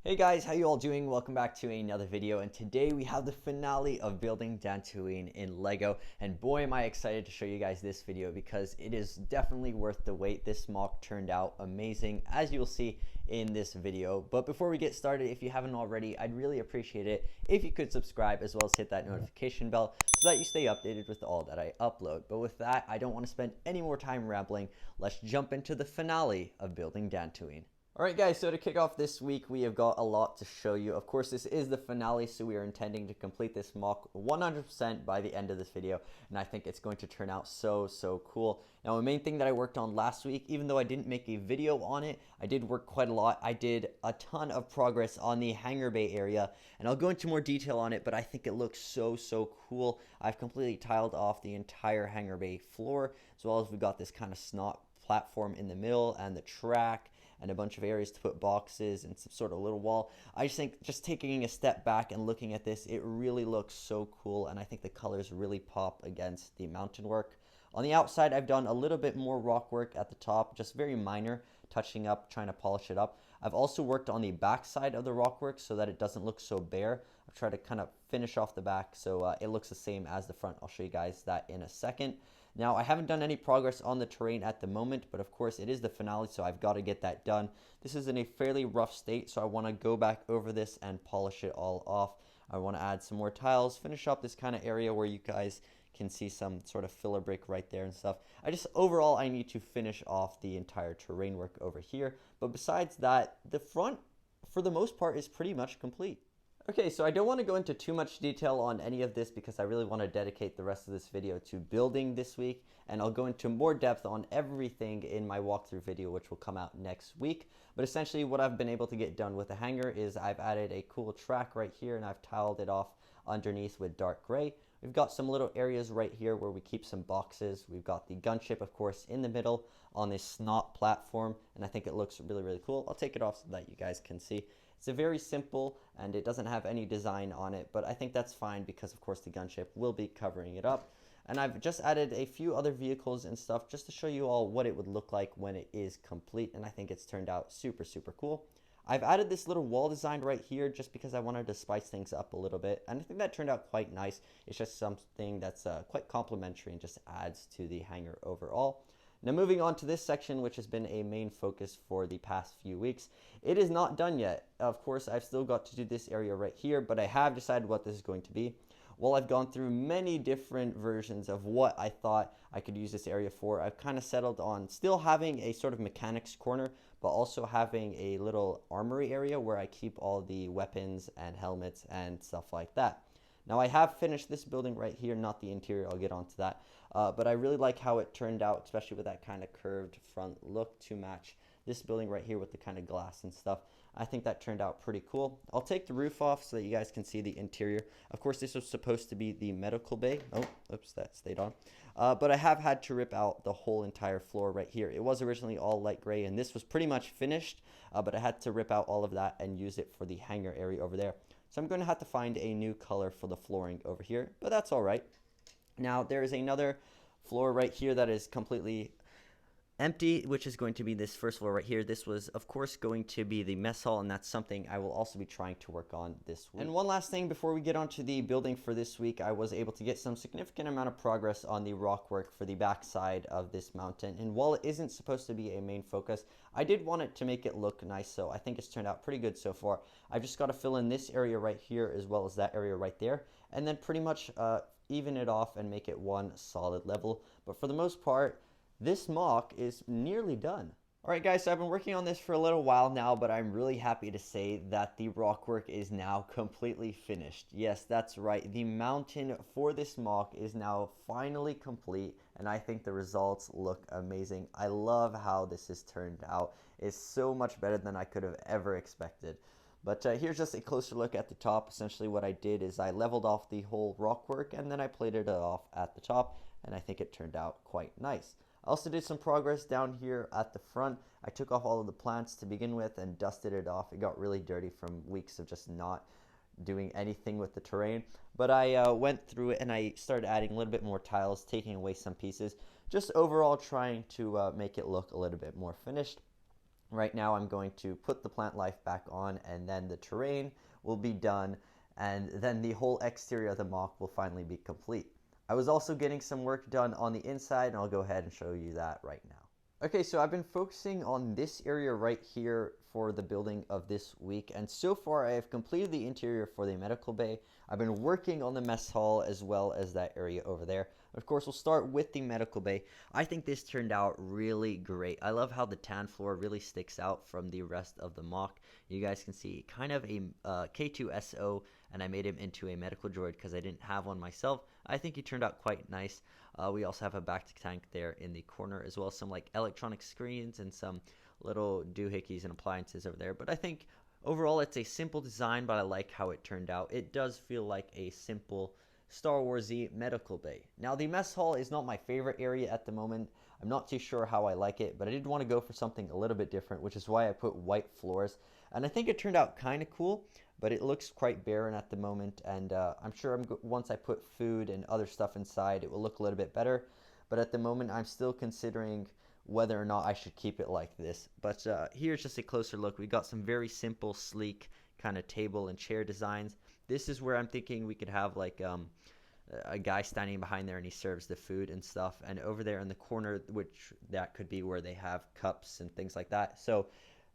Hey guys, how you all doing? Welcome back to another video, and today we have the finale of building Dantooine in Lego, and boy am I excited to show you guys this video because it is definitely worth the wait. This mock turned out amazing, as you'll see in this video. But before we get started, if you haven't already, I'd really appreciate it if you could subscribe as well as hit that notification bell so that you stay updated with all that I upload. But with that, I don't want to spend any more time rambling. Let's jump into the finale of building Dantooine. Alright guys, so to kick off this week, we have got a lot to show you. Of course, this is the finale, so we are intending to complete this mock 100% by the end of this video, and I think it's going to turn out so cool. Now, the main thing that I worked on last week, even though I didn't make a video on it, I did work quite a lot. I did a ton of progress on the hangar bay area, and I'll go into more detail on it, but I think it looks so cool. I've completely tiled off the entire hangar bay floor, as well as we've got this kind of snot platform in the middle and the track and a bunch of areas to put boxes and some sort of little wall. I just think just taking a step back and looking at this, it really looks so cool, and I think the colors really pop against the mountain work. On the outside, I've done a little bit more rock work at the top, just very minor, touching up, trying to polish it up. I've also worked on the back side of the rock work so that it doesn't look so bare. I've tried to kind of finish off the back so it looks the same as the front. I'll show you guys that in a second. Now, I haven't done any progress on the terrain at the moment, but of course it is the finale, so I've got to get that done. This is in a fairly rough state, so I want to go back over this and polish it all off. I want to add some more tiles, finish up this kind of area where you guys can see some sort of filler brick right there and stuff. Overall, I need to finish off the entire terrain work over here. But besides that, the front, for the most part, is pretty much complete. Okay, so I don't want to go into too much detail on any of this because I really want to dedicate the rest of this video to building this week, and I'll go into more depth on everything in my walkthrough video, which will come out next week. But essentially what I've been able to get done with the hangar is I've added a cool track right here, and I've tiled it off underneath with dark gray. We've got some little areas right here where we keep some boxes. We've got the gunship, of course, in the middle on this snot platform, and I think it looks really cool. I'll take it off so that you guys can see. It's a very simple, and it doesn't have any design on it, but I think that's fine because, of course, the gunship will be covering it up. And I've just added a few other vehicles and stuff just to show you all what it would look like when it is complete, and I think it's turned out super cool. I've added this little wall design right here just because I wanted to spice things up a little bit, and I think that turned out quite nice. It's just something that's quite complimentary and just adds to the hangar overall. Now, moving on to this section, which has been a main focus for the past few weeks. It is not done yet. Of course, I've still got to do this area right here, but I have decided what this is going to be. While I've gone through many different versions of what I thought I could use this area for, I've kind of settled on still having a sort of mechanics corner, but also having a little armory area where I keep all the weapons and helmets and stuff like that. Now, I have finished this building right here, not the interior, I'll get onto that, but I really like how it turned out, especially with that kind of curved front look to match this building right here with the kind of glass and stuff. I think that turned out pretty cool. I'll take the roof off so that you guys can see the interior. Of course, this was supposed to be the medical bay. Oh, oops, that stayed on. But I have had to rip out the whole entire floor right here. It was originally all light gray, and this was pretty much finished, but I had to rip out all of that and use it for the hangar area over there. So I'm going to have to find a new color for the flooring over here, but that's all right. Now, there is another floor right here that is completely empty, which is going to be this first floor right here. This was, of course, going to be the mess hall, and that's something I will also be trying to work on this week. And one last thing before we get onto the building for this week, I was able to get some significant amount of progress on the rock work for the back side of this mountain. And while it isn't supposed to be a main focus, I did want it to make it look nice, so I think it's turned out pretty good so far. I've just got to fill in this area right here as well as that area right there, and then pretty much even it off and make it one solid level. But for the most part, this mock is nearly done. Alright guys, so I've been working on this for a little while now, but I'm really happy to say that the rock work is now completely finished. Yes, that's right. The mountain for this mock is now finally complete, and I think the results look amazing. I love how this has turned out. It's so much better than I could have ever expected. But here's just a closer look at the top. Essentially what I did is I leveled off the whole rock work, and then I plated it off at the top, and I think it turned out quite nice. I also did some progress down here at the front. I took off all of the plants to begin with and dusted it off. It got really dirty from weeks of just not doing anything with the terrain. But I went through it and I started adding a little bit more tiles, taking away some pieces, just overall trying to make it look a little bit more finished. Right now I'm going to put the plant life back on, and then the terrain will be done, and then the whole exterior of the mock will finally be complete. I was also getting some work done on the inside, and I'll go ahead and show you that right now. Okay, so I've been focusing on this area right here for the building of this week, and so far I have completed the interior for the medical bay. I've been working on the mess hall as well as that area over there. Of course, we'll start with the medical bay. I think this turned out really great. I love how the tan floor really sticks out from the rest of the mock. You guys can see kind of a K2SO, and I made him into a medical droid because I didn't have one myself. I think he turned out quite nice. We also have a back tank there in the corner, as well as some like electronic screens and some little doohickeys and appliances over there. But I think overall it's a simple design, but I like how it turned out. It does feel like a simple Star Wars-y medical bay. Now the mess hall is not my favorite area at the moment. I'm not too sure how I like it, but I did want to go for something a little bit different, which is why I put white floors. And I think it turned out kind of cool, but it looks quite barren at the moment, and I'm sure once I put food and other stuff inside, it will look a little bit better. But at the moment, I'm still considering whether or not I should keep it like this. But here's just a closer look. We got some very simple, sleek kind of table and chair designs. This is where I'm thinking we could have like a guy standing behind there, and he serves the food and stuff. And over there in the corner, which that could be where they have cups and things like that. So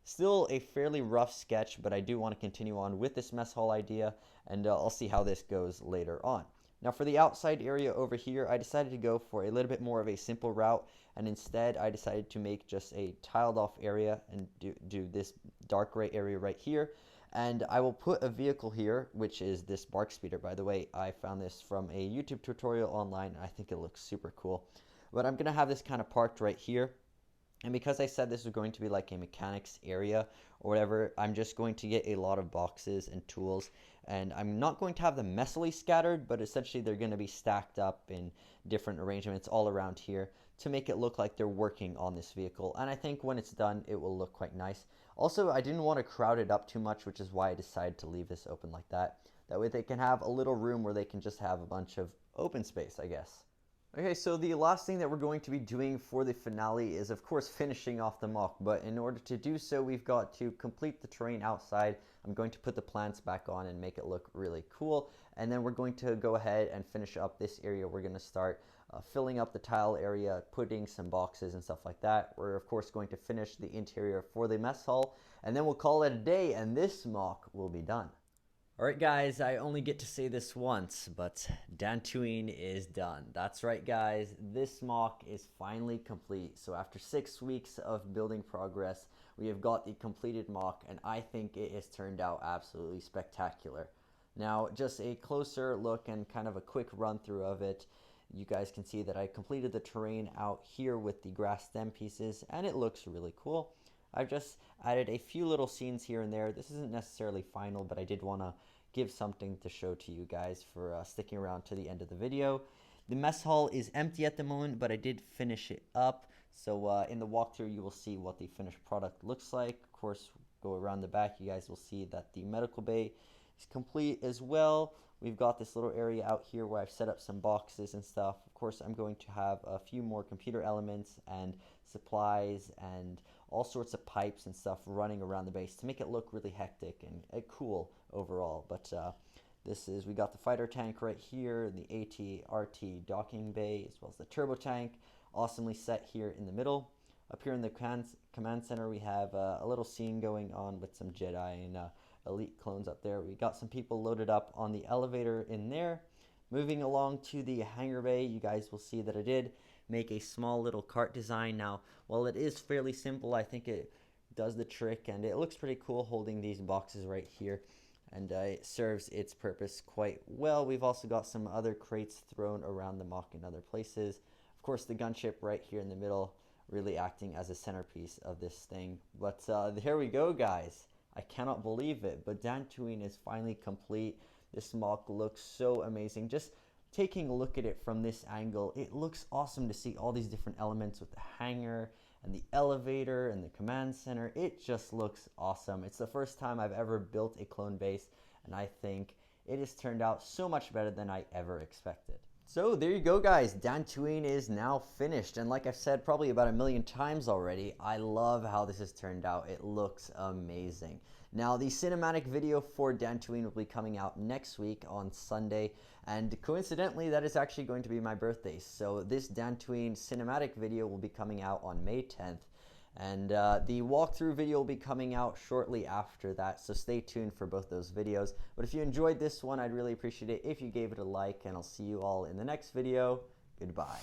still a fairly rough sketch, but I do want to continue on with this mess hall idea, and I'll see how this goes later on. Now for the outside area over here, I decided to go for a little bit more of a simple route, and instead I decided to make just a tiled off area and do this dark gray area right here. And I will put a vehicle here, which is this bark speeder. By the way, I found this from a YouTube tutorial online, and I think it looks super cool. But I'm going to have this kind of parked right here. And because I said this was going to be like a mechanics area or whatever, I'm just going to get a lot of boxes and tools. And I'm not going to have them messily scattered, but essentially they're going to be stacked up in different arrangements all around here to make it look like they're working on this vehicle. And I think when it's done, it will look quite nice. Also, I didn't want to crowd it up too much, which is why I decided to leave this open like that. That way they can have a little room where they can just have a bunch of open space, I guess. Okay, so the last thing that we're going to be doing for the finale is, of course, finishing off the mock. But in order to do so, we've got to complete the terrain outside. I'm going to put the plants back on and make it look really cool. And then we're going to go ahead and finish up this area. We're going to start filling up the tile area, putting some boxes and stuff like that. We're, of course, going to finish the interior for the mess hall. And then we'll call it a day, and this mock will be done. Alright guys, I only get to say this once, but Dantooine is done. That's right guys, this mock is finally complete. So after 6 weeks of building progress, we have got the completed mock, and I think it has turned out absolutely spectacular. Now, just a closer look and kind of a quick run through of it. You guys can see that I completed the terrain out here with the grass stem pieces, and it looks really cool. I've just added a few little scenes here and there. This isn't necessarily final, but I did want to give something to show to you guys for sticking around to the end of the video. The mess hall is empty at the moment, but I did finish it up. So in the walkthrough, you will see what the finished product looks like. Of course, go around the back, you guys will see that the medical bay is complete as well. We've got this little area out here where I've set up some boxes and stuff. Of course, I'm going to have a few more computer elements and supplies and all sorts of pipes and stuff running around the base to make it look really hectic and cool overall. But we got the fighter tank right here, the AT-RT docking bay, as well as the turbo tank, awesomely set here in the middle. Up here in the command center, we have a little scene going on with some Jedi and elite clones up there. We got some people loaded up on the elevator in there. Moving along to the hangar bay, you guys will see that I did make a small little cart design. Now, while it is fairly simple, I think it does the trick, and it looks pretty cool holding these boxes right here, and it serves its purpose quite well. We've also got some other crates thrown around the mock in other places. Of course, the gunship right here in the middle, really acting as a centerpiece of this thing. But there we go, guys. I cannot believe it, but Dantooine is finally complete. This mock looks so amazing. Just taking a look at it from this angle, it looks awesome to see all these different elements with the hangar and the elevator and the command center. It just looks awesome. It's the first time I've ever built a clone base, and I think it has turned out so much better than I ever expected. So there you go, guys. Dantooine is now finished, and like I've said probably about a million times already, I love how this has turned out. It looks amazing. Now, the cinematic video for Dantooine will be coming out next week on Sunday, and coincidentally, that is actually going to be my birthday. So this Dantooine cinematic video will be coming out on May 10th. And the walkthrough video will be coming out shortly after that, so stay tuned for both those videos. But if you enjoyed this one, I'd really appreciate it if you gave it a like, and I'll see you all in the next video. Goodbye.